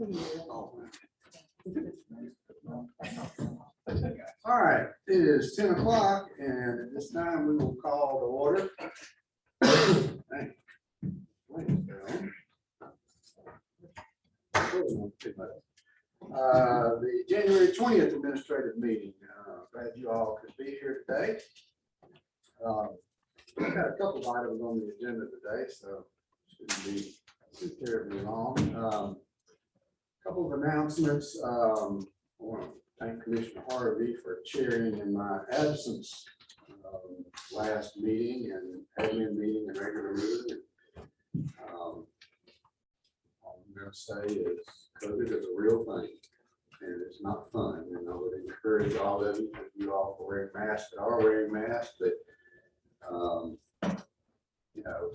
All right, it is 10 o'clock, and at this time we will call to order. Hey, wait, Carol. The January 20th administrative meeting. Glad you all could be here today. We've got a couple of items on the agenda today, so shouldn't be too terribly long. Couple of announcements. I want to thank Commissioner Harvey for chairing in my absence last meeting and admin meeting and regular meeting. All I'm going to say is COVID is a real thing and it's not fun. And I would encourage all of you, if you all are wearing masks, that are wearing masks, that you know,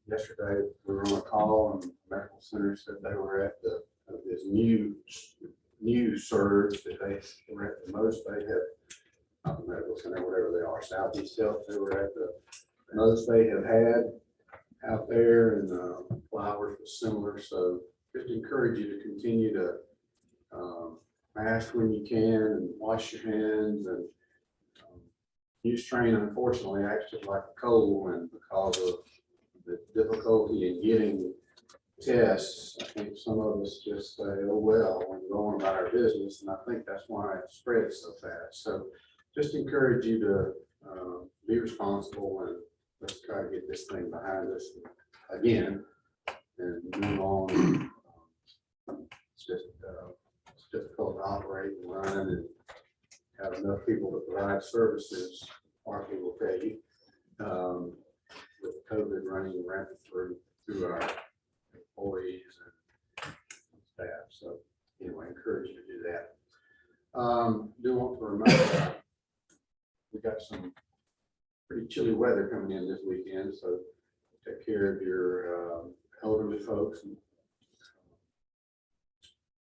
yesterday we were on a call and the medical center said they were at this new surge that they were at the most they have, not the medical center, whatever they are, Southeast Health, they were at the most they have had out there, and Flowers was similar. So just encourage you to continue to mask when you can and wash your hands, and new strain unfortunately acts just like a cold, and because of the difficulty in getting tests, I think some of us just say, oh, well, we're going about our business. And I think that's why it spreads so fast. So just encourage you to be responsible, and let's try to get this thing behind us again and move on. It's difficult to operate and run and have enough people to provide services, Marky will tell you. With COVID running rampant through our employees and staff. So anyway, encourage you to do that. Do want to remind we got some pretty chilly weather coming in this weekend, so take care of your elderly folks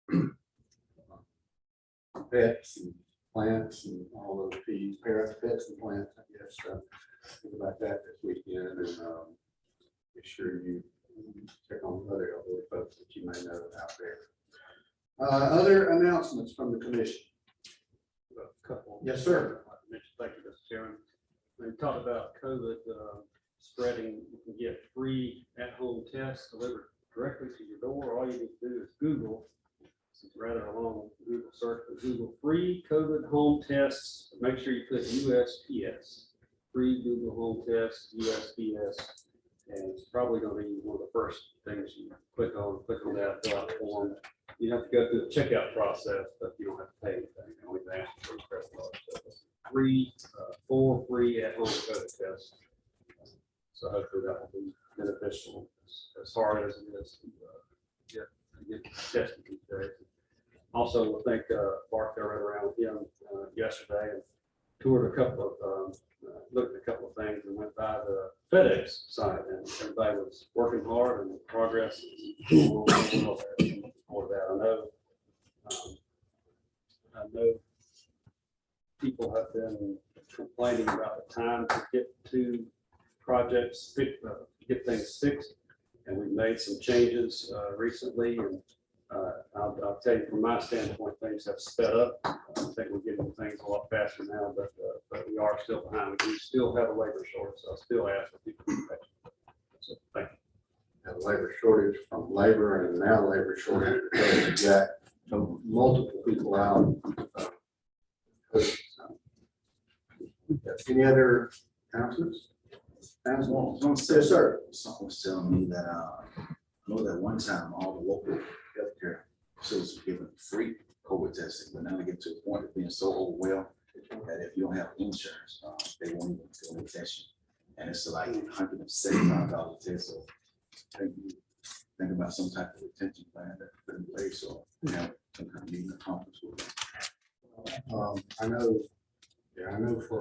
and pets and plants and all those fees, parents, pets and plants, I guess. So think about that this weekend, and make sure you check on other elderly folks that you may know out there. Other announcements from the commission. A couple. Yes, sir. Thank you, Mr. Chairman. When we talk about COVID spreading, you can get free at-home tests delivered directly to your door. All you need to do is Google. It's rather a long Google search, but Google free COVID home tests. Make sure you put USPS. Free Google home test, USPS, and it's probably going to be one of the first things you click on that form. You have to go through the checkout process, but you don't have to pay anything. You only ask for a credit card. So free, 4 free at-home COVID tests. So hopefully that will be beneficial, as hard as it is to get tested these days. Also, I think Bart, I read around with him yesterday and toured a couple of looked at a couple of things and went by the FedEx site, and everybody was working hard and progress is for that. I know people have been complaining about the time to get to projects, get things fixed, and we've made some changes recently, and I'll tell you from my standpoint, things have sped up. I think we're getting things a lot faster now, but we are still behind. We still have a labor shortage, so I still ask for people to be patient. So thank you. Have a labor shortage from labor, and now labor shortage because we've got multiple people out. Any other announcements? Yes, sir. Someone was telling me that I know that one time all the local healthcare facilities were given free COVID testing, but now they get to a point of being so overwhelmed that if you don't have insurance, they won't even go and test you. And it's like $175 test. So think about some type of retention plan that put in place, or some kind of meeting a conference with them. I know for,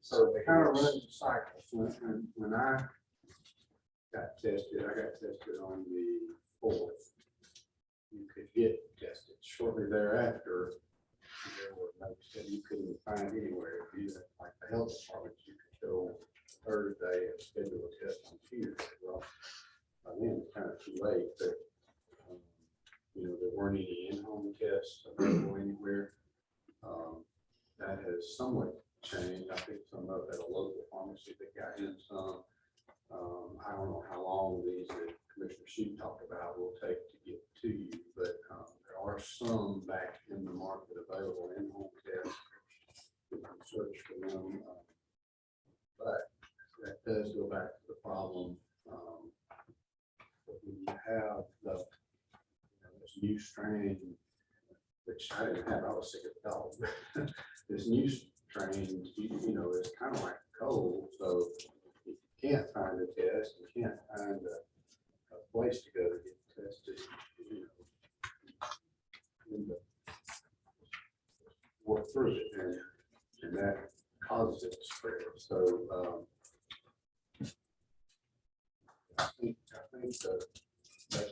so they kind of run the cycles. When I got tested on the 4th. You could get tested. Shortly thereafter, there were notes that you couldn't find anywhere. Either like the health department, you could go Thursday and schedule a test on Tuesday. Well, by then it's kind of too late, but there weren't any in-home tests available anywhere. That has somewhat changed. I think some of at a local pharmacy that got in some. I don't know how long these that Commissioner Shute talked about will take to get to you, but there are some back in the market available in-home tests. You can search for them. But that does go back to the problem. When you have this new strain, which I didn't have, I was sick of the dog. This new strain, it's kind of like cold. So if you can't find a test, you can't find a place to go to get tested, work through it, and that causes it to spread. So I think based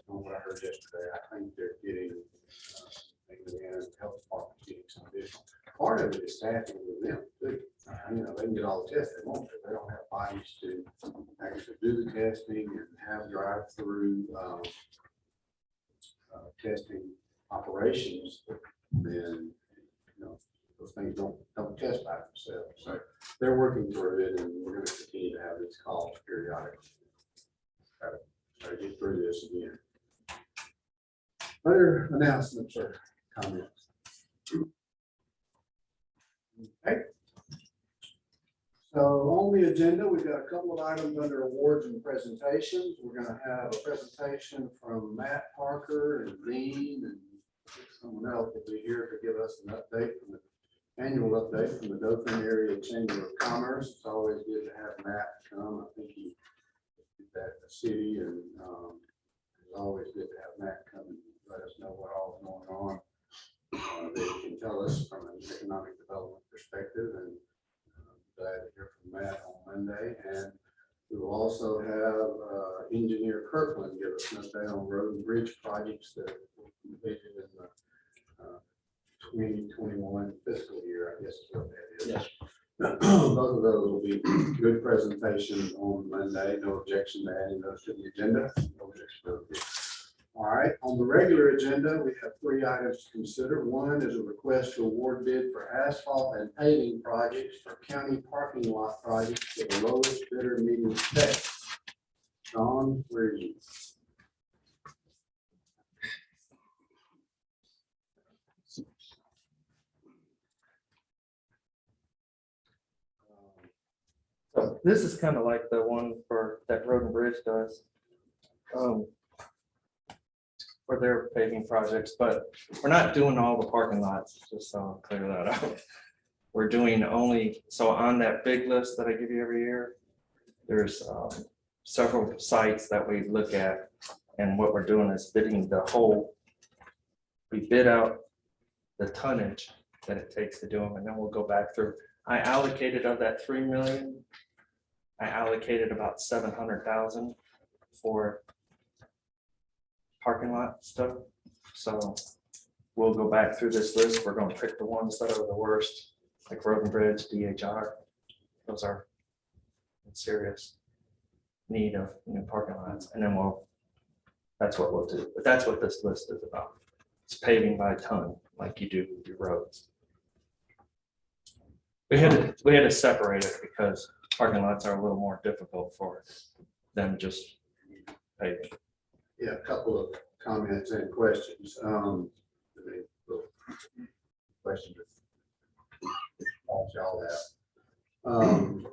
on what I heard yesterday, I think they're getting maybe the health department getting some additional. Part of it is staffing with them too. They can get all the tests they want, but they don't have bodies to actually do the testing and have drive-through testing operations. Then those things don't test by themselves. So they're working through it, and we're going to continue to have these calls periodically. Try to get through this again. Other announcements or comments? Okay. So on the agenda, we've got a couple of items under awards and presentations. We're going to have a presentation from Matt Parker and Dean, and someone else will be here to give us an update from the annual update from the Dothan Area Chamber of Commerce. It's always good to have Matt come. I think he did that in the city, and it's always good to have Matt come and let us know what all is going on. They can tell us from an economic development perspective, and glad to hear from Matt on Monday. And we will also have engineer Kirkland give us an update on road and bridge projects that were completed in the 2021 fiscal year, I guess is what that is. Yes. Both of those will be good presentations on Monday. No objection to adding those to the agenda. No objection. All right, on the regular agenda, we have 3 items to consider. One is a request to award bid for asphalt and paving projects for county parking lot projects to the lowest bidder meeting specs. Sean, where are you? So this is kind of like the one for that Road and Bridge does. For their paving projects, but we're not doing all the parking lots, just so I'll clear that out. We're doing only, so on that big list that I give you every year, there's several sites that we look at, and what we're doing is bidding the whole, we bid out the tonnage that it takes to do them, and then we'll go back through. I allocated of that 3 million, I allocated about 700,000 for parking lot stuff. So we'll go back through this list. We're going to pick the ones that are the worst, like Road and Bridge, DHR. Those are in serious need of new parking lots. And then that's what we'll do. But that's what this list is about. It's paving by ton, like you do with your roads. We had to separate it because parking lots are a little more difficult for them just paving. Yeah, a couple of comments and questions. Questions y'all have.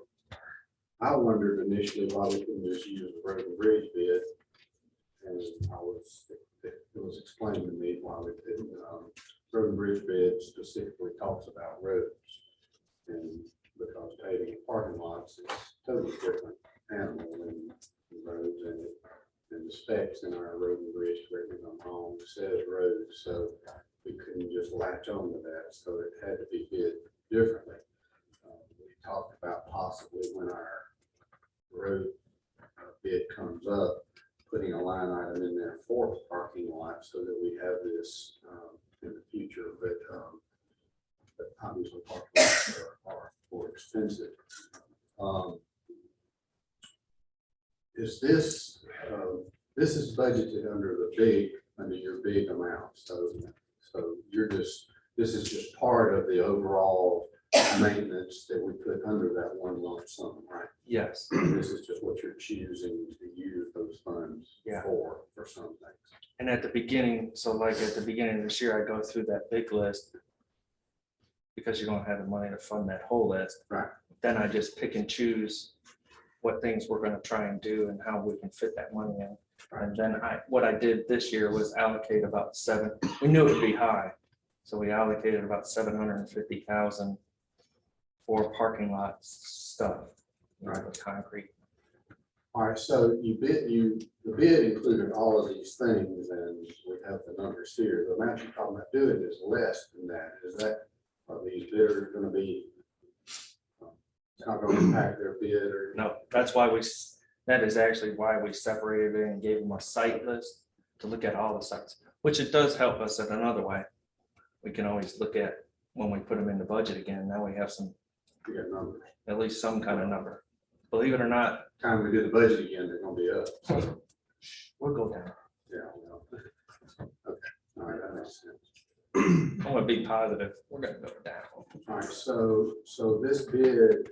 I wondered initially why we couldn't just use the Road and Bridge bid, and it was explained to me why we didn't. Road and Bridge bid specifically talks about roads, and because paving and parking lots is totally different animal than roads, and the specs in our Road and Bridge, correct me if I'm wrong, says roads, so we couldn't just latch on to that, so it had to be bid differently. We talked about possibly when our road bid comes up, putting a line item in there for parking lots so that we have this in the future, but obviously parking lots are more expensive. Is this is budgeted under the big under your big amount, so you're just, this is just part of the overall maintenance that we put under that one lump sum, right? Yes, This is just what you're choosing to use those funds Yeah. for some things. and at the beginning, so like at the beginning of this year, I go through that big list. Because you don't have the money to fund that whole list. Right. Then I just pick and choose what things we're gonna try and do and how we can fit that money in. And then what I did this year was allocate about we knew it would be high. So we allocated about 750,000 for parking lot stuff, Right. with concrete. All right, so the bid included all of these things, and we have the numbers here. The amount you're talking about doing is less than that. Is that, are these bidders gonna be, it's not gonna impact their bid or? No, that's why that is actually why we separated it and gave them a site list to look at all the sites, which it does help us in another way. We can always look at when we put them in the budget again, now we have We got numbers. at least some kind of number. Believe it or not, Time we do the budget again, they're gonna be up. we'll go down. Yeah. Well, okay, all right, that makes sense. I'm gonna be positive, we're gonna go down. All right, so this bid,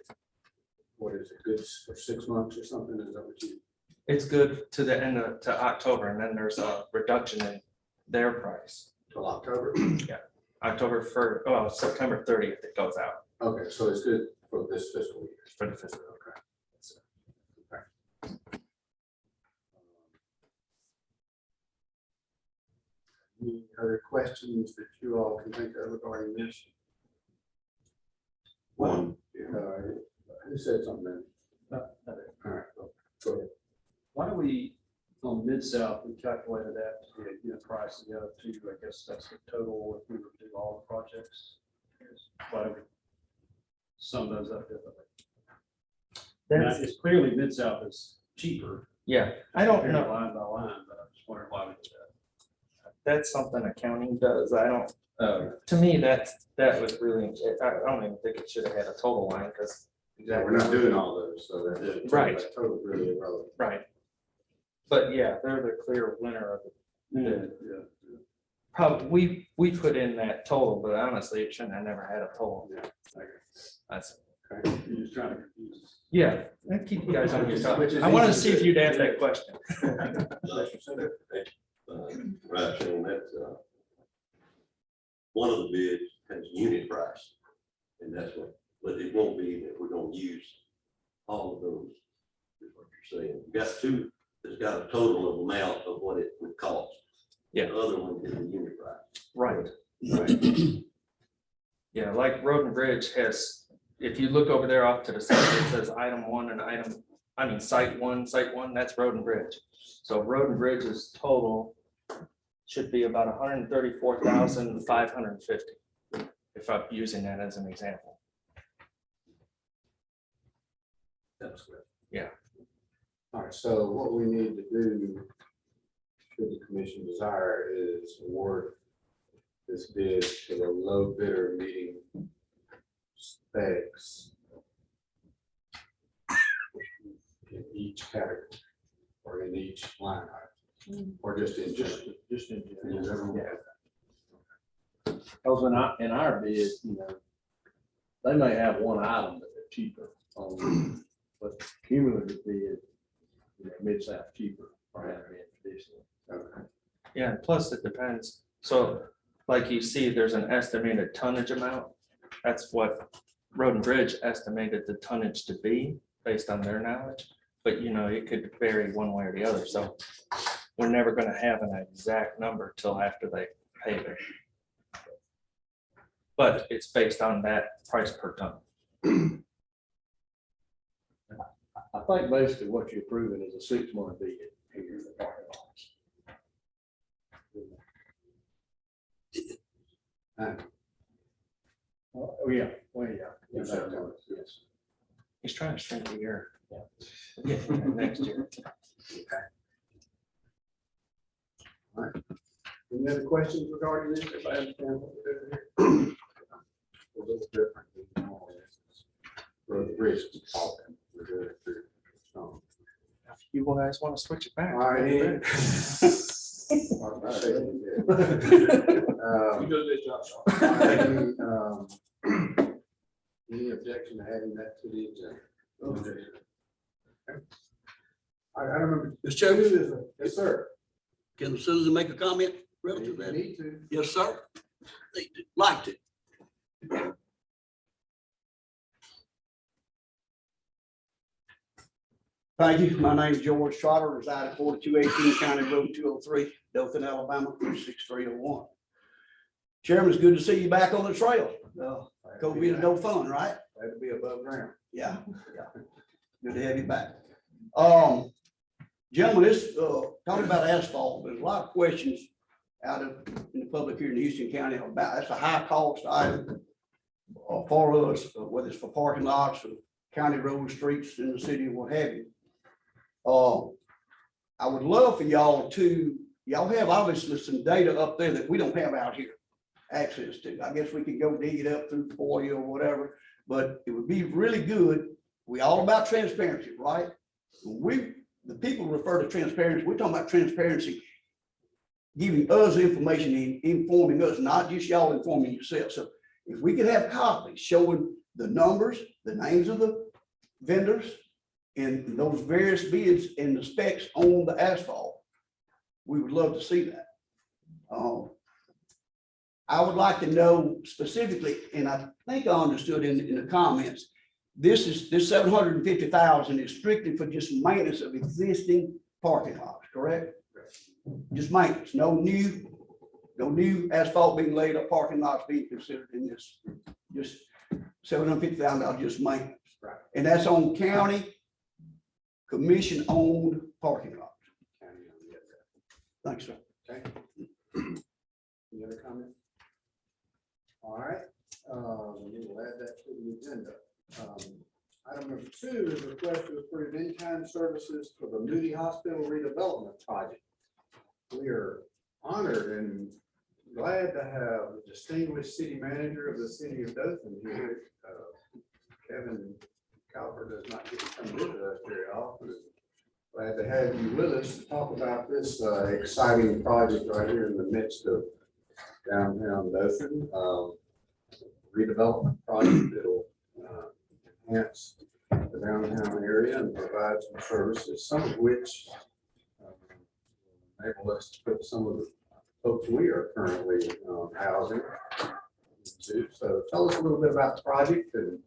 what is it, good for 6 months or something? Is that what you? It's good to the end of, to October, and then there's a reduction in their price. Till October? October 1st, oh, September 30th, it goes out Okay, so it's good for this fiscal year. for the fiscal. Okay. Any other questions that you all can think of regarding this? One, Who said something then? All right, go ahead. Why do we, on Mid-South, we calculated that to get, price of the other two, I guess that's the total if we were to do all the projects. Why do we sum those up differently? Now, it's clearly Mid-South is cheaper. Yeah, I don't compared to know, Line by line, but I'm just wondering why we did that. that's something accounting does, I don't, to me, that was really, I don't even think it should have had a total line, because. Yeah, we're not doing all those, so Right. That's totally really irrelevant. Right. But yeah, they're the clear winner of it. Yeah. Probably, we put in that total, but honestly, it shouldn't have never had a total. Yeah, okay. That's, Okay. You're just trying to confuse us. yeah, that keep you guys on your toes. Which is I wanted to easy see to if do. you'd ask that question. right, Sean, that, one of the bids has unit price. And that's what, but it won't be that we're gonna use all of those, is what you're saying. You got two, that's got a total of amount of what it would cost. Yeah. The other one is the unit price. Right. Right. Yeah, like Road and Bridge has, if you look over there off to the side, it says item one and site one, that's Road and Bridge. So Road and Bridge's total should be about 134,550, if I'm using that as an example. That's good. All right, so what we need to do, should the commission desire, is award this bid to the low bidder meeting specs in each category or in each line item, or just in general. Just in general. Does everyone have that? Because in our bid, they may have one item that they're cheaper on, but cumulative bid, Mid-South cheaper, or have been traditionally. Okay. Yeah, and plus it depends. So like you see, there's an estimated tonnage amount. That's what Road and Bridge estimated the tonnage to be based on their knowledge. But it could vary one way or the other. So we're never going to have an exact number till after they pay it. But it's based on that price per ton. I think basically what you're approving is a 6-month bid here in the parking lots. Oh, yeah, well, yeah. Yes, sir. Yes. He's trying to shrink the year. Yeah, next year. Any other questions regarding this? If I understand what we're doing here. A little different than normal. Road and Bridge is talking. We're doing it through. If you guys want to switch it back. All right. You do this job, Sean. Any objection to adding that to the agenda? I remember. Mr. Chairman, Yes, sir. can the citizen make a comment relative to You that? need to. Yes, sir. They liked it. Thank you. My name is George Trotter, reside at 4218 County Road 203, Dothan, Alabama, 36301. Chairman, it's good to see you back on the trail. COVID is no fun, right? Glad to be above ground. Yeah, yeah. Good to have you back. Gentlemen, this, talking about asphalt, there's a lot of questions out of, in the public here in Houston County about, that's a high cost item for us, whether it's for parking lots or county roads, streets in the city, or what have you. I would love for y'all have obviously some data up there that we don't have out here access to. I guess we could go dig it up through FOIA or whatever, but it would be really good. We all about transparency, right? The people refer to transparency. We're talking about transparency, giving us information and informing us, not just y'all informing yourself. So if we could have copies showing the numbers, the names of the vendors, and those various bids and the specs on the asphalt, we would love to see that. I would like to know specifically, and I think I understood in the comments, this 750,000 is strictly for just maintenance of existing parking lots, correct? Just maintenance, no new asphalt being laid up, parking lots being considered in this, just $750,000, just maintenance. Right. And that's on county commission-owned parking lots. Thanks, sir. Okay. Any other comments? All right, we will add that to the agenda. Item number 2 is a request to approve in-kind services for the Moody Hospital redevelopment project. We are honored and glad to have the distinguished city manager of the city of Dothan here. Kevin Cowper does not get to come visit us very often. Glad to have you with us to talk about this exciting project right here in the midst of downtown Dothan. Redevelopment project that'll enhance the downtown area and provide some services, some of which enable us to put some of the folks we are currently housing into. So tell us a little bit about the project and.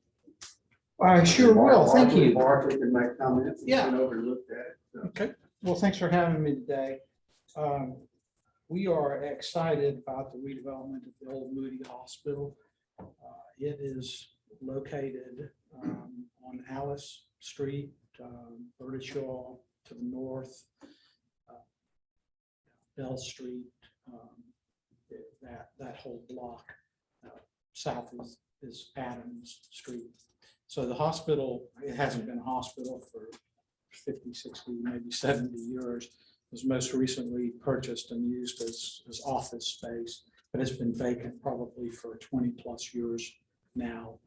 I sure will, thank you. Mark, we can make comments. Yeah. And overlook that. So. Okay, well, thanks for having me today. We are excited about the redevelopment of the old Moody Hospital. It is located on Alice Street, Burdettshaw to the north, Bell Street, that whole block. South is Adams Street. So the hospital, it hasn't been a hospital for 50, 60, maybe 70 years. It was most recently purchased and used as office space, but it's been vacant probably for 20 plus years now.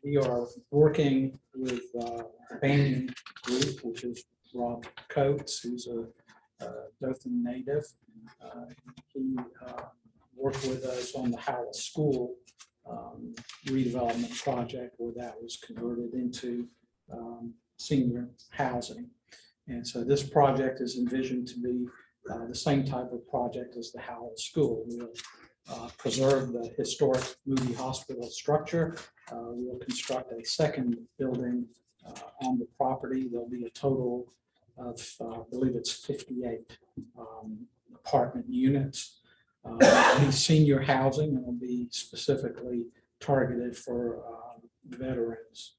We are working with the Banyan Group, which is Rob Coates, who's a Dothan native. He worked with us on the Howell School redevelopment project where that was converted into senior housing. And so this project is envisioned to be the same type of project as the Howell School. We'll preserve the historic Moody Hospital structure. We'll construct a second building on the property. There'll be a total of, I believe it's 58 apartment units. It'll be senior housing and will be specifically targeted for veterans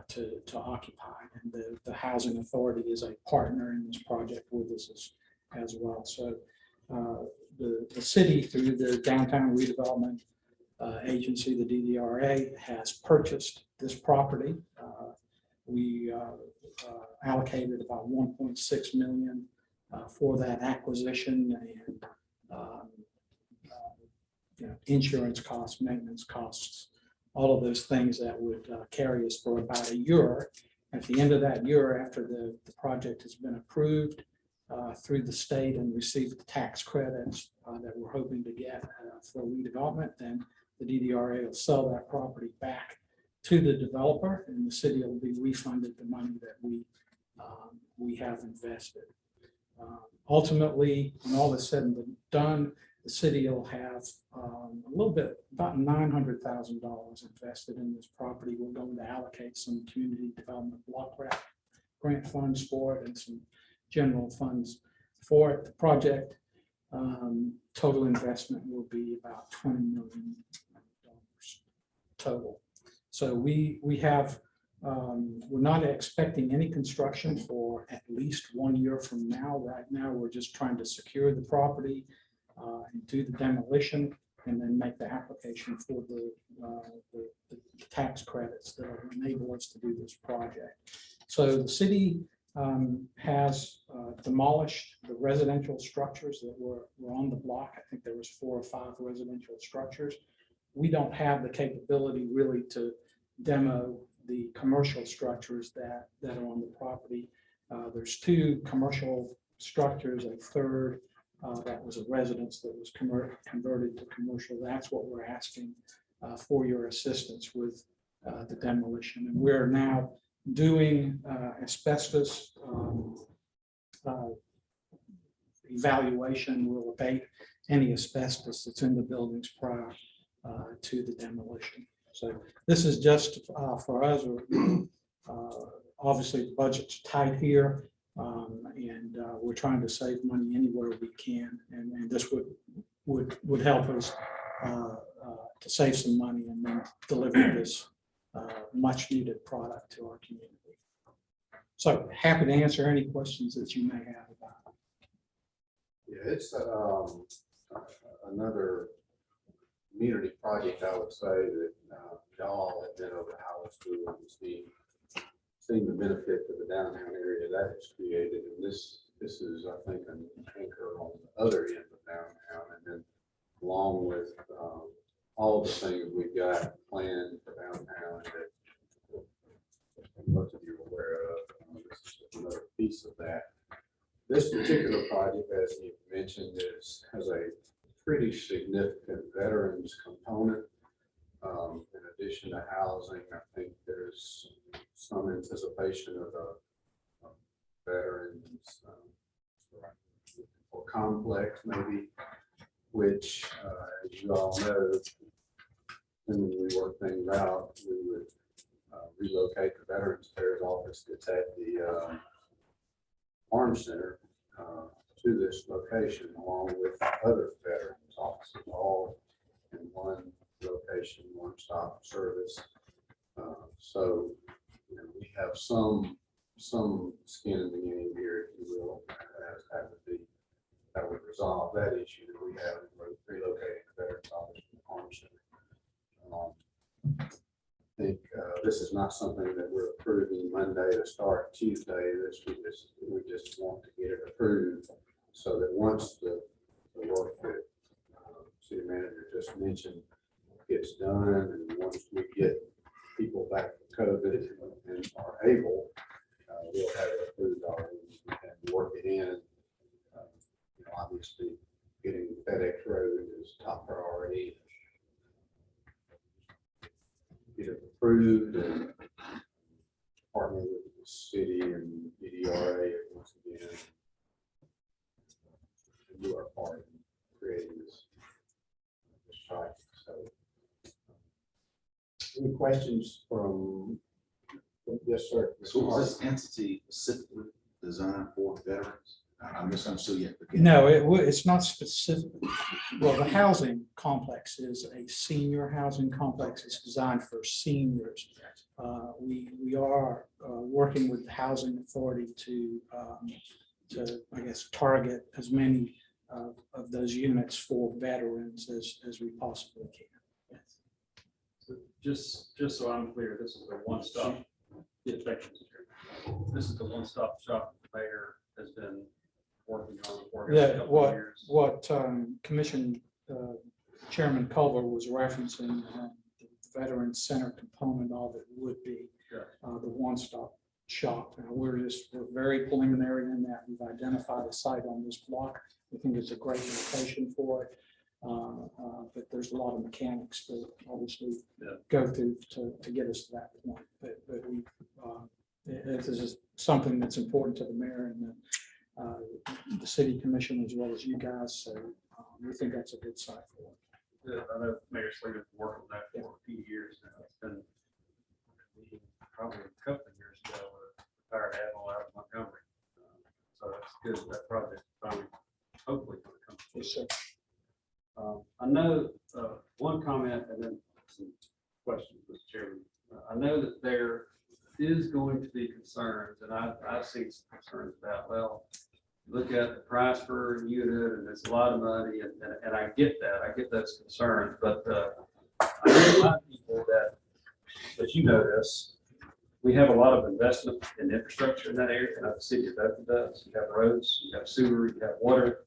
to occupy. And the Housing Authority is a partner in this project with us as well. So the city, through the Downtown Redevelopment Agency, the DDRA, has purchased this property. We allocated about $1.6 million for that acquisition, and insurance costs, maintenance costs, all of those things that would carry us for about a year. At the end of that year, after the project has been approved, through the state and receive the tax credits that we're hoping to get for redevelopment, then the DDRA will sell that property back to the developer, and the city will be refunded the money that we have invested. Ultimately, when all is said and done, the city will have a little bit, about $900,000 invested in this property. We're going to allocate some community development block grant funds for it and some general funds for it. The project total investment will be about $20 million total. So we have, we're not expecting any construction for at least 1 year from now. Right now, we're just trying to secure the property and do the demolition and then make the application for the tax credits that will enable us to do this project. So the city has demolished the residential structures that were on the block. I think there was 4 or 5 residential structures. We don't have the capability really to demo the commercial structures that are on the property. There's 2 commercial structures, a third that was a residence that was converted to commercial. That's what we're asking for your assistance with the demolition. And we're now doing asbestos evaluation. Will abate any asbestos that's in the buildings prior to the demolition. So this is just for us. Obviously, the budget's tight here, and we're trying to save money anywhere we can, and this would help us to save some money and then deliver this much needed product to our community. So happy to answer any questions that you may have about it. Yeah, it's another community project, I would say, that y'all have been over Howard School and seen the benefit to the downtown area that is created. And this is, I think, an anchor on the other end of downtown. And then along with all the things we've got planned for downtown that most of you are aware of, this is another piece of that. This particular project, as you mentioned, has a pretty significant veterans component. In addition to housing, I think there's some anticipation of a veterans or complex maybe, which, as you all know, when we work things out, we would relocate the Veterans Affairs Office that's at the Farm Center to this location, along with other veterans offices, all in one location, one-stop service. So, you know, we have some skin in the game here, if you will, as that would resolve that issue that we have in relocating the veterans office from the Farm Center. I think this is not something that we're approving Monday to start Tuesday. We just want to get it approved so that once the work that city manager just mentioned gets done, and once we get people back to COVID and are able, we'll have it approved already and work it in. You know, obviously, getting FedEx Road is top priority. Get it approved and partner with the city and DDRA once again. And do our part in creating this project. So, any questions from? Yes, sir. So is this entity specifically designed for veterans? I'm misunderstood yet. No, it's not specific. Well, the housing complex is a senior housing complex. It's designed for seniors. We are working with the housing authority to I guess target as many of those units for veterans as we possibly can. Yes. So just so I'm clear, this is a one-stop. This is the one-stop shop the mayor has been working on for a couple of years. What Commission Chairman Culver was referencing, the Veterans Center component of it would be the one-stop shop. We're very preliminary in that. We've identified a site on this block. We think it's a great location for it. But there's a lot of mechanics to obviously go through to get us to that point. But we, this is something that's important to the mayor and the city commission as well as you guys. So we think that's a good site for it. Yeah, I know Mayor Slater's worked on that for a few years now. It's been probably a couple of years ago, retired admiral out of Montgomery. So it's good that project finally, hopefully, gonna come. Yes, sir. I know, one comment and then some questions, Mr. Chairman. I know that there is going to be concerns, and I've seen some concerns about, well, look at the price per unit, and it's a lot of money, and I get that, I get those concerns, but I know a lot of people that you know this, we have a lot of investment in infrastructure in that area, and the city of Bedford does. You have roads, you have sewer, you have water.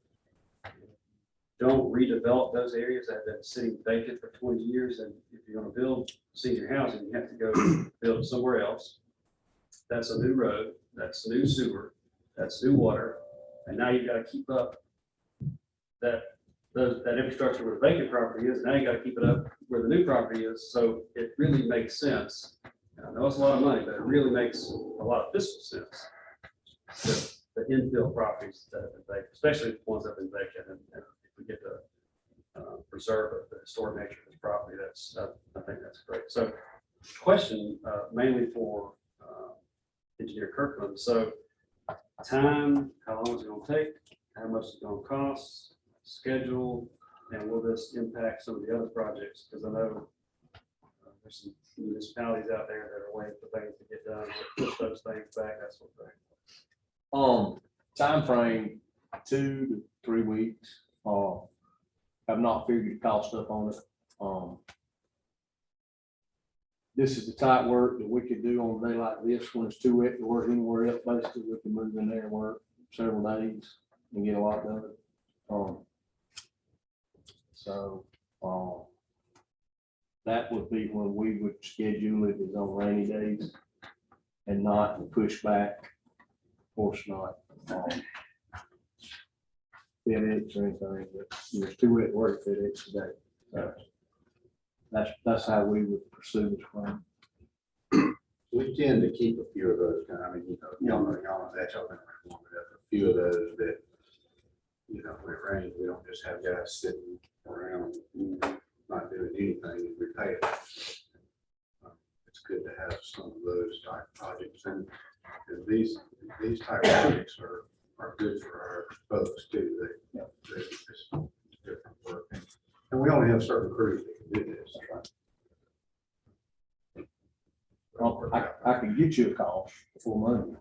Don't redevelop those areas that have been sitting vacant for 20 years. And if you're going to build senior housing, you have to go build somewhere else. That's a new road, that's new sewer, that's new water. And now you got to keep up that infrastructure where the vacant property is. Now you got to keep it up where the new property is. So it really makes sense. And I know it's a lot of money, but it really makes a lot of fiscal sense. The infill properties that have been vacant, especially the ones that have been vacant, and if we get to preserve the historic nature of this property, I think that's great. So, question mainly for Engineer Kirkland. So, time, how long is it going to take? How much is it going to cost? Schedule, and will this impact some of the other projects? Because I know there's some municipalities out there that are waiting for things to get done, push those things back, that sort of thing. Timeframe, 2 to 3 weeks. Have not figured the cost up on it. This is the type work that we could do on a day like this when it's too wet to work anywhere else. Basically, we can move in there and work several days and get a lot done. That would be when we would schedule it is on rainy days and not push back. Of course not. FedEx or anything, but it's too wet to work FedEx today. So that's how we would pursue this one. We tend to keep a few of those, I mean, y'all know that y'all been around long enough, a few of those that, when it rains, we don't just have guys sitting around not doing anything, we pay it. It's good to have some of those type projects, and these type projects are good for our folks too. It's different work, and we only have certain crews that can do this. I can get you a call before Monday.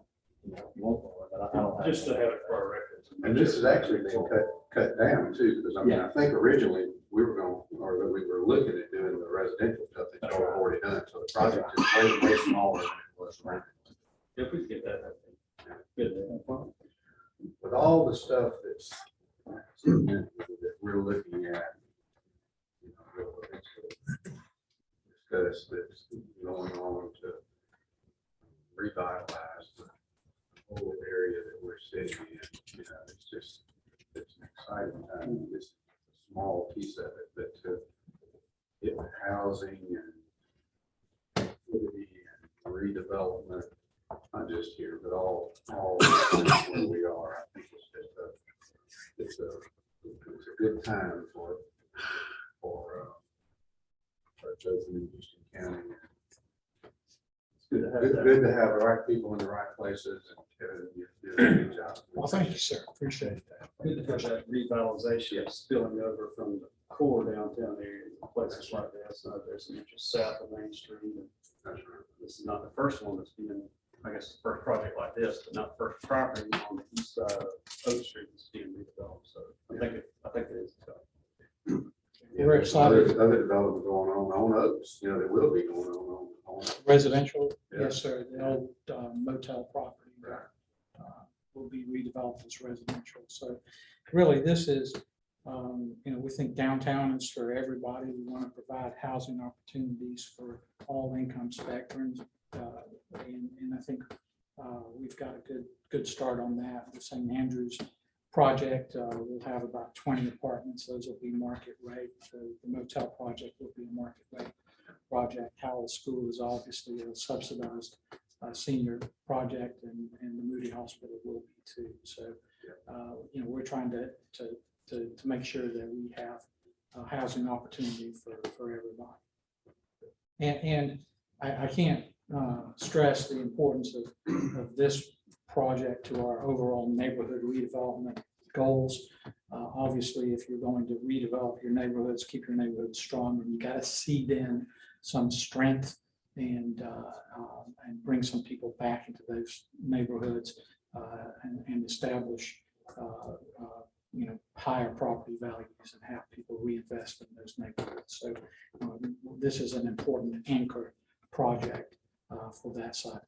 If you want one, but I don't have. Just to have it for our records. And this is actually being cut down too, because I mean, I think originally we were looking at doing the residential stuff that y'all have already done, so the project is way smaller than it was. Right? If we get that, I think. Good. With all the stuff that we're looking at, we'll discuss that's going on to revitalize the whole area that we're sitting in. It's an exciting time. It's a small piece of it, but to get the housing and activity and redevelopment, not just here, but all where we are. I think it's a good time for chosen in Houston County. It's good to have the right people in the right places, and Kevin, you're doing a good job. Well, thank you, sir. Appreciate that. Good to have that revitalization spilling over from the core downtown area, places like this. There's some interest south of Main Street. And this is not the first one that's been, I guess, the first project like this, but not the first property on the east side of Oak Street that's being redeveloped. So I think it is. We're excited. Other development going on Oaks, there will be going on. Residential, Yeah. yes, sir. The old motel property will be redeveloped as residential. So really, this is, we think downtown is for everybody. We want to provide housing opportunities for all income spectrums. And I think We've got a good start on that. The St. Andrews project, we'll have about 20 apartments. Those will be market rate. The motel project will be a market rate project. Howell School is obviously a subsidized senior project, and the Moody Hospital will be too. So, we're trying to make sure that we have housing opportunity for everybody. And I can't stress the importance of this project to our overall neighborhood redevelopment goals. Obviously, if you're going to redevelop your neighborhoods, keep your neighborhoods strong, and you got to seed in some strength and bring some people back into those neighborhoods and establish higher property values and have people reinvest in those neighborhoods. So this is an important anchor project for that side of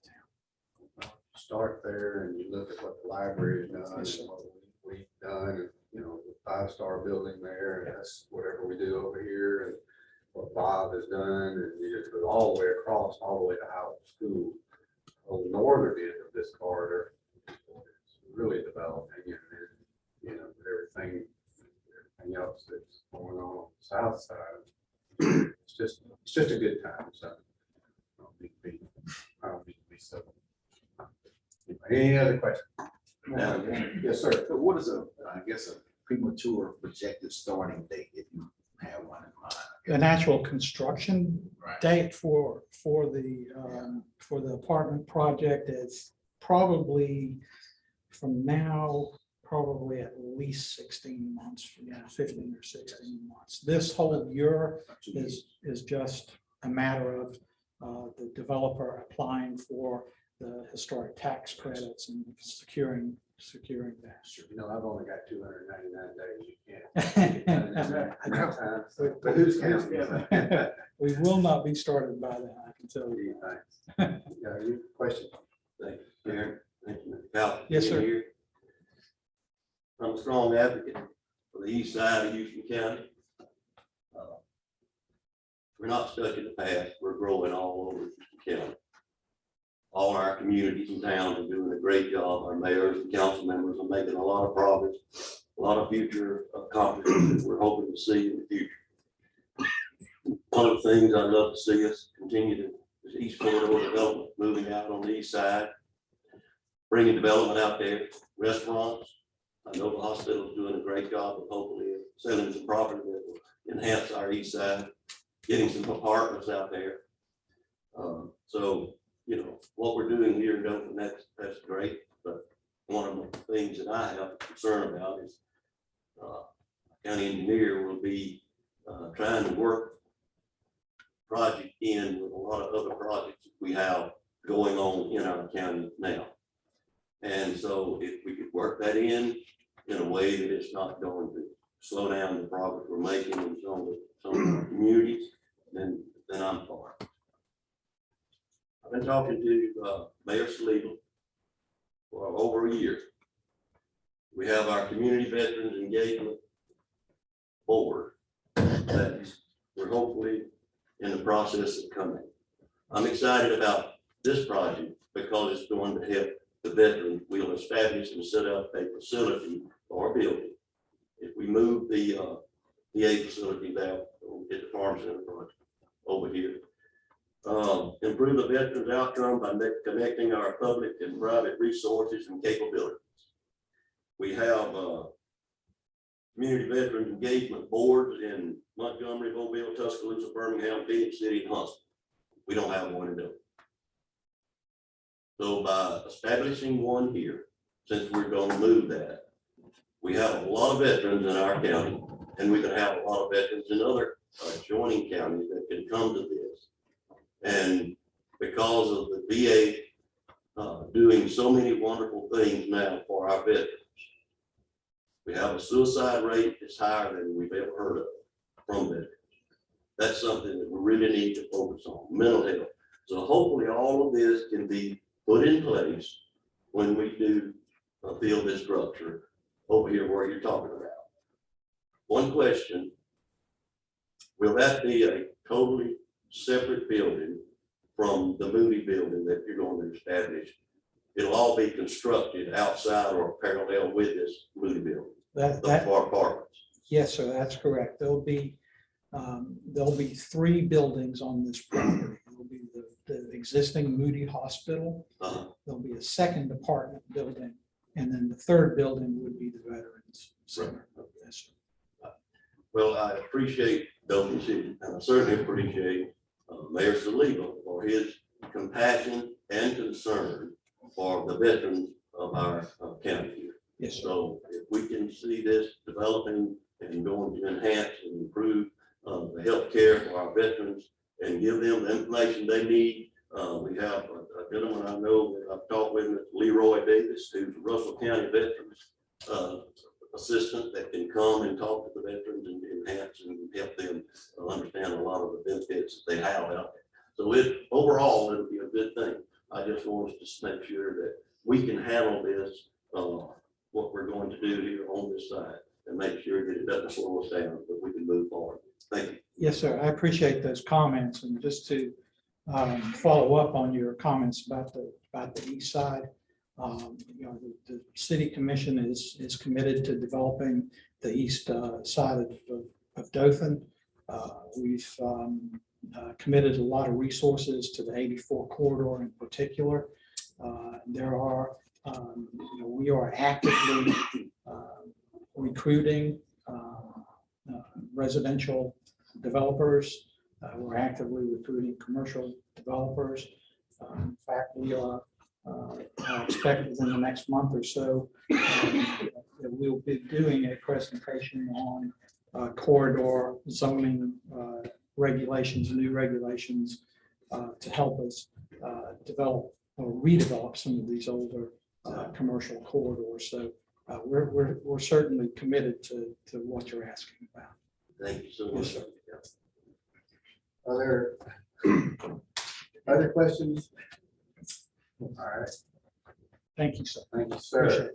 town. Start there and you look at what the library has done Yes, sir. and what we've done, and, the 5-star building there, and that's whatever we do over here, and what Bob has done, and you just go all the way across, all the way to Howard School. On the northern end of this corridor, it's really developing, and everything else that's going on the south side. It's just a good time, so. I don't need to be so. Any other questions? Yes, sir. So what is a premature projected starting date if you have one in mind? An actual construction Right. date for the apartment project is probably from now, probably at least 16 months from now, 15 or 16 months. This whole year is just a matter of the developer applying for the historic tax credits and securing that. I've only got 299 days. You can't. But who's counting? We will not be started by then, I can tell you. Yeah, your question. Thank you, Karen. Thank you, Mr. Powell. Yes, sir. Here. I'm a strong advocate for the east side of Houston County. We're not stuck in the past. We're growing all over Houston County. All our communities and towns are doing a great job. Our mayors and council members are making a lot of progress, a lot of future accomplishments that we're hoping to see in the future. One of the things I'd love to see us continue to is East Corridor development, moving out on the east side, bringing development out there, restaurants. I know the hospital is doing a great job of hopefully selling some property that will enhance our east side, getting some apartments out there. So, what we're doing here in Dothan, that's great. But one of the things that I have concern about is county engineer will be trying to work project in with a lot of other projects we have going on in our county now. And so if we could work that in a way that it's not going to slow down the progress we're making in some of our communities, then I'm for it. I've been talking to Mayor Saliba for over a year. We have our Community Veterans Engagement Board that we're hopefully in the process of coming. I'm excited about this project because it's going to help the veterans. We'll establish and set up a facility or building. If we move the VA facility down at the Farm Center project over here, improve the veterans outcome by connecting our public and private resources and capabilities. We have community veterans engagement boards in Montgomery, Mobile, Tuscaloosa, Birmingham, Phoenix City, and Huntsville. We don't have one in Dothan. So by establishing one here, since we're going to move that, we have a lot of veterans in our county, and we can have a lot of veterans in other adjoining counties that can come to this. And because of the VA doing so many wonderful things now for our veterans, we have a suicide rate that's higher than we've ever heard of from veterans. That's something that we really need to focus on, mental health. So hopefully all of this can be put in place when we do build this structure over here where you're talking about. One question, will that be a totally separate building from the Moody building that you're going to establish it'll all be constructed outside or parallel with this Moody building, That, those apartments. yes, sir, that's correct. There'll be 3 buildings on this property. There'll be the existing Moody Hospital. Uh-huh. There'll be a second apartment building, and then the third building would be the Veterans Center. Yes, sir. Well, I appreciate Dothan City, and I certainly appreciate Mayor Saliba for his compassion and concern for the veterans of our county here. Yes, sir. So if we can see this developing and going to enhance and improve the health care for our veterans and give them the information they need. We have a gentleman I know that I've talked with, Mr. Leroy Davis, who's a Russell County Veterans Assistant that can come and talk to the veterans and enhance and help them understand a lot of the benefits that they have out there. So overall, it'll be a good thing. I just want us to make sure that we can handle this, what we're going to do here on this side, and make sure that it doesn't slow us down, but we can move forward. Thank you. Yes, sir. I appreciate those comments. And just to follow up on your comments about the east side, the city commission is committed to developing the east side of Dothan. We've committed a lot of resources to the 84 corridor in particular. We are actively recruiting residential developers. We're actively recruiting commercial developers. In fact, we are expected within the next month or so that we'll be doing a presentation on corridor zoning regulations, new regulations to help us develop or redevelop some of these older commercial corridors. So we're certainly committed to what you're asking about. Thank you so much. Are there other questions? All right, Thank you, sir. thank you, Appreciate sir. it.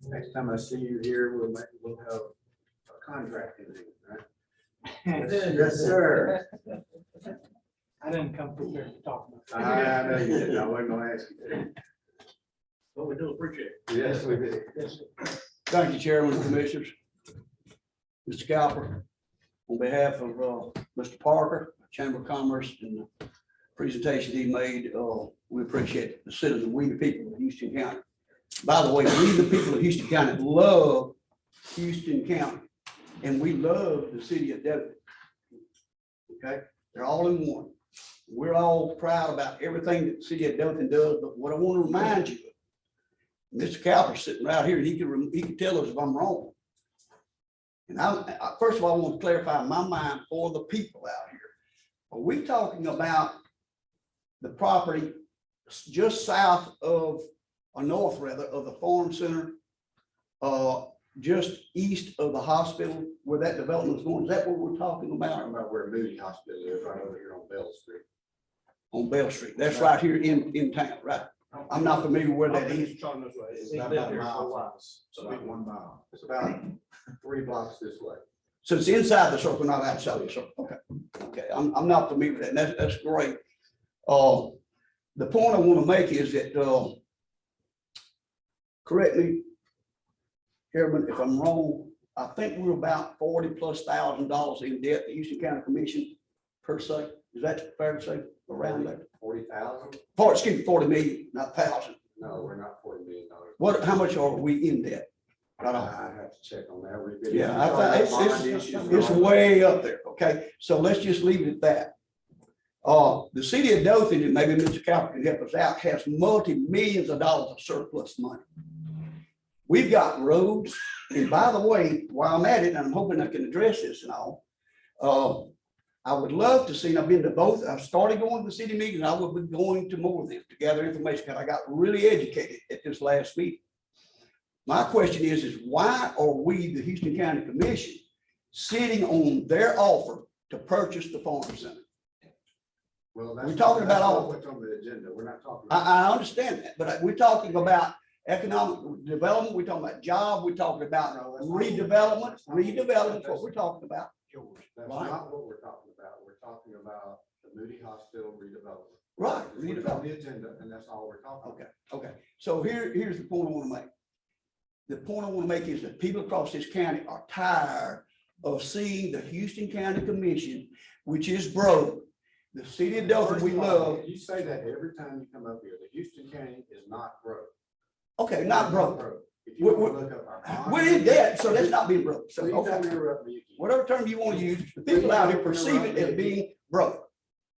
Next time I see you here, we'll have a contract in there, right? Yes, sir. I didn't come prepared to talk about I know you didn't. I wasn't gonna ask you. But we do appreciate it. Yes, we did. Thank you, Chairman and Commissioners. Mr. Cowper, on behalf of Mr. Parker, Chamber of Commerce, and the presentation he made, we appreciate the citizens, we the people of Houston County. By the way, we the people of Houston County love Houston County, and we love the city of Dothan. Okay, they're all in one. We're all proud about everything that the city of Dothan does, but what I want to remind you of, Mr. Cowper's sitting right here, he can tell us if I'm wrong. And first of all, I want to clarify my mind for the people out here. Are we talking about the property just south of, or north rather, of the farm center, just east of the hospital where that development is going? Is that what we're talking Talking about? about where Moody Hospital is, right over here on Bell Street. On Bell Street. That's right here in town, right? I'm not familiar where that is. It's about a mile. It's about 1 mile. It's about 3 blocks this way. So it's inside the circle, not outside the circle. Okay, okay. I'm not familiar with that. And that's great. The point I want to make is that, correct me, Chairman, if I'm wrong, I think we're about $40,000+ in debt, the Houston County Commission per se. Is that fair to say around there? 40,000? Excuse me, 40 million, not thousand. No, we're not $40 million. How much are we in debt? Right on. I have to check on that. We've been- Yeah, I think it's way up there, okay? So let's just leave it at that. The city of Dothan, and maybe Mr. Cowper can help us out, has multi-millions of dollars of surplus money. We've got roads, and by the way, while I'm at it, and I'm hoping I can address this and all, I would love to see, and I've been to both, I've started going to the city meetings, I will be going to more of them to gather information, because I got really educated at this last meeting. My question is why are we, the Houston County Commission, sitting on their offer to purchase the farm center? Well, We're talking about all- what's on the agenda. We're not talking. I understand that, but we're talking about economic development, we're talking about job, we're talking about redevelopment, is what we're talking about. George, that's Right. not what we're talking about. We're talking about the Moody Hospital redevelopment. Right, Put read it it on up. the agenda, and that's all we're talking about. Okay, so here's the point I want to make. The point I want to make is that people across this county are tired of seeing the Houston County Commission, which is broke. The city of Dothan we First of all, love, You say that every time you come up here. The Houston County is not broke. okay, not broke. If you want to look up our. bond We're in debt, so that's not being broke. So, Please don't okay, interrupt me again. whatever term you want to use, the people out here perceive it as being broke.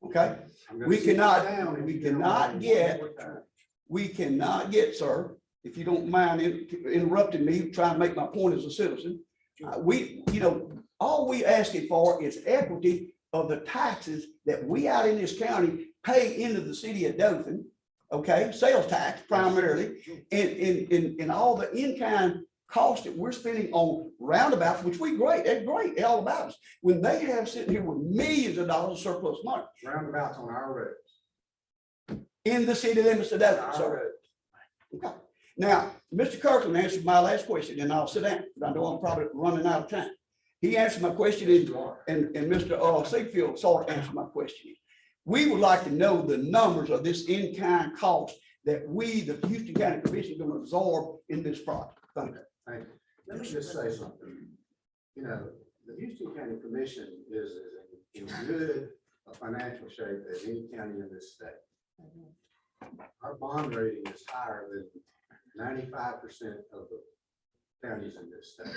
Okay, I'm gonna we sit you cannot- down if we you don't cannot mind get- one more time. we cannot get, sir, if you don't mind interrupting me, trying to make my point as a citizen. All we asking for is equity of the taxes that we out in this county pay into the city of Dothan. Okay, sales tax primarily, and all the in-kind cost that we're spending on roundabouts, which they're great, they're all about us. When they have sitting here with millions of dollars of surplus money Roundabouts on our roads. in the city limits of Dothan, Our sir. roads. Okay. Now, Mr. Kirkland answered my last question, and I'll sit down, I know I'm probably running out of time. He answered my question, You are. and Mr. Siegfried sort of answered my question. We would like to know the numbers of this in-kind cost that we, the Houston County Commission, is going to absorb in this project. Thank you. Thank you. Let me just say something. The Houston County Commission is in good financial shape as any county in this state. Our bond rating is higher than 95% of the counties in this state.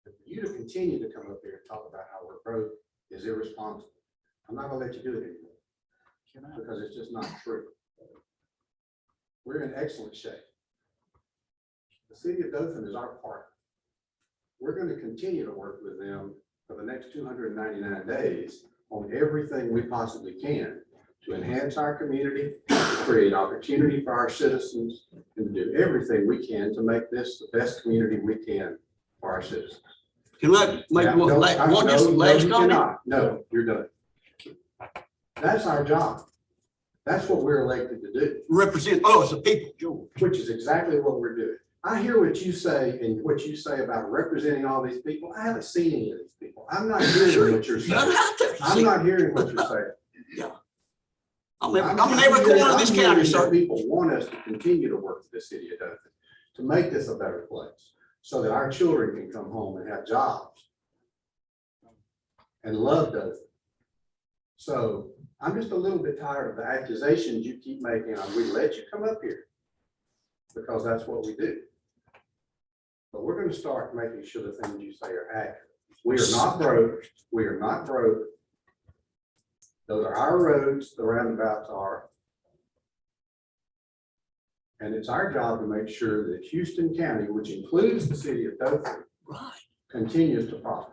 For you to continue to come up here and talk about how we're broke is irresponsible. I'm not gonna let you do it anymore. Because it's just not true. We're in excellent shape. The city of Dothan is our partner. We're going to continue to work with them for the next 299 days on everything we possibly can to enhance our community, to create opportunity for our citizens, and to do everything we can to make this the best community we can for our citizens. Can I make Now, no, last you comment? cannot. No, you're done. That's our job. That's what we're elected to do, Represent us, the people, George. which is exactly what we're doing. I hear what you say and what you say about representing all these people. I haven't seen any of these people. I'm not hearing what you're You don't saying. have to. I'm not hearing what you're saying. I'm in every corner of this I'm county, hearing sir. that people want us to continue to work with the city of Dothan, to make this a better place, so that our children can come home and have jobs and love Dothan. So I'm just a little bit tired of the accusations you keep making. We let you come up here because that's what we do. But we're going to start making sure the things you say are accurate. We are not broke. We are not broke. Those are our roads, the roundabouts are. And it's our job to make sure that Houston County, which includes the city of Dothan, Right. continues to prosper.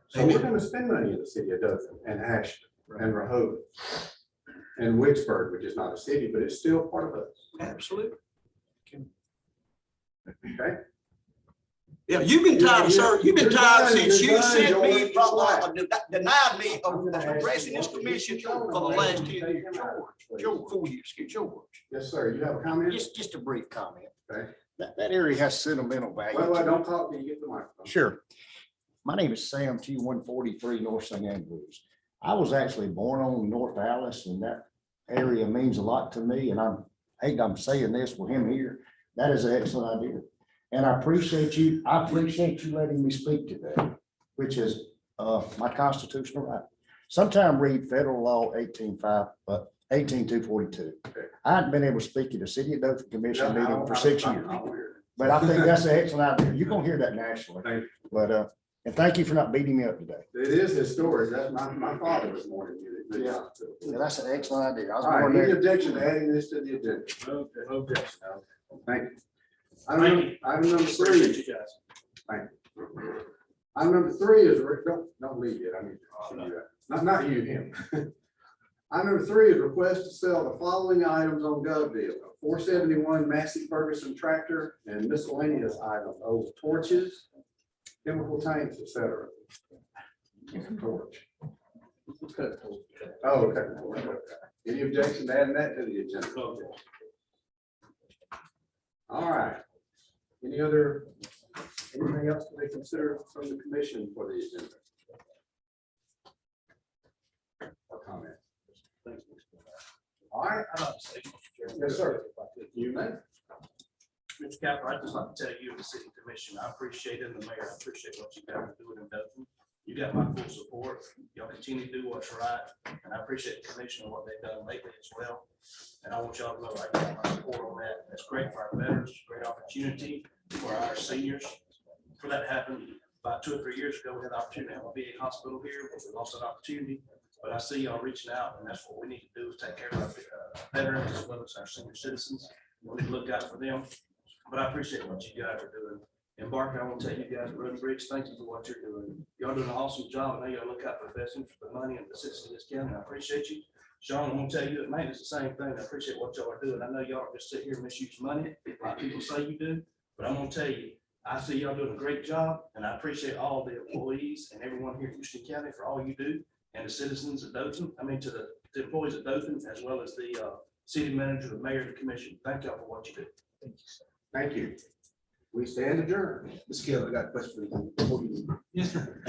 So we're going to spend money in the city of Dothan and Ashton and Rehoboth and Wicksburg, which is not a city, but it's still part of us. Absolutely. Okay? Yeah, you've been tired, sir. You've been You're tired done, since you're you done, sent me, George. denied me I'm of gonna ask addressing you this what- commission Tell for them the why last you 10 take years. him out, please. George, 4 years, George. Yes, sir. You have a comment? Just a brief comment. Okay. That area has sentimental value. Well, to it. don't talk till you get the microphone. Sure. My name is Sam T 143 North St. Andrews. I was actually born on North Alice, and that area means a lot to me, and I'm saying this with him here. That is an excellent idea. And I appreciate you letting me speak today, which is my constitutional right. Sometime read federal law 18.242. I hadn't been able to speak at the City of Dothan Commission meeting for 6 years. But I think that's an excellent idea. You're gonna hear that nationally. Thank you. But, and thank you for not beating me up today. It is historic. That's my father was more than you. Good job. Yeah, that's an excellent idea. I was All right, born any there. objection to adding this to the agenda? Okay. Objection. Thank you. Thank you. Item number Appreciate three. you guys. Item number three is, don't leave yet. I need to see you. Not you, him. Item number three is request to sell the following items on GovDeal: a 471 Massey Ferguson tractor and miscellaneous items, old torches, chemical tanks, etc. Torch. Oh, okay. Any objection to adding that to the agenda? All right. Anything else to be considered from the commission for the agenda? Or comment? All right, yes, sir. You may. Mr. Capper, I'd just like to tell you, the city commission, I appreciate it, and the mayor, I appreciate what you guys are doing in Dothan. You got my full support. Y'all continue to do what's right, and I appreciate the commission and what they've done lately as well. And I want y'all to know I got my support on that. That's great for our veterans, great opportunity for our seniors. For that to happen about 2 or 3 years ago, we had the opportunity to have a VA hospital here, but we lost that opportunity. But I see y'all reaching out, and that's what we need to do, is take care of our veterans as well as our senior citizens. We need to look out for them. But I appreciate what you guys are doing. And Barker, I want to tell you guys at Road and Bridge, thank you for what you're doing. Y'all doing an awesome job. I know y'all look out for the best interest of the money and the citizens of this county. I appreciate you. Sean, I'm gonna tell you, at maintenance, the same thing. I appreciate what y'all are doing. I know y'all just sit here and misuse money, like people say you do, but I'm gonna tell you, I see y'all doing a great job, and I appreciate all the employees and everyone here in Houston County for all you do, and the citizens of Dothan, to the employees of Dothan, as well as the city manager, the mayor, and the commission. Thank y'all for what you do. Thank you. We stand adjourned. Ms. Kelly, I got a question for you. Before you leave. Yes, sir.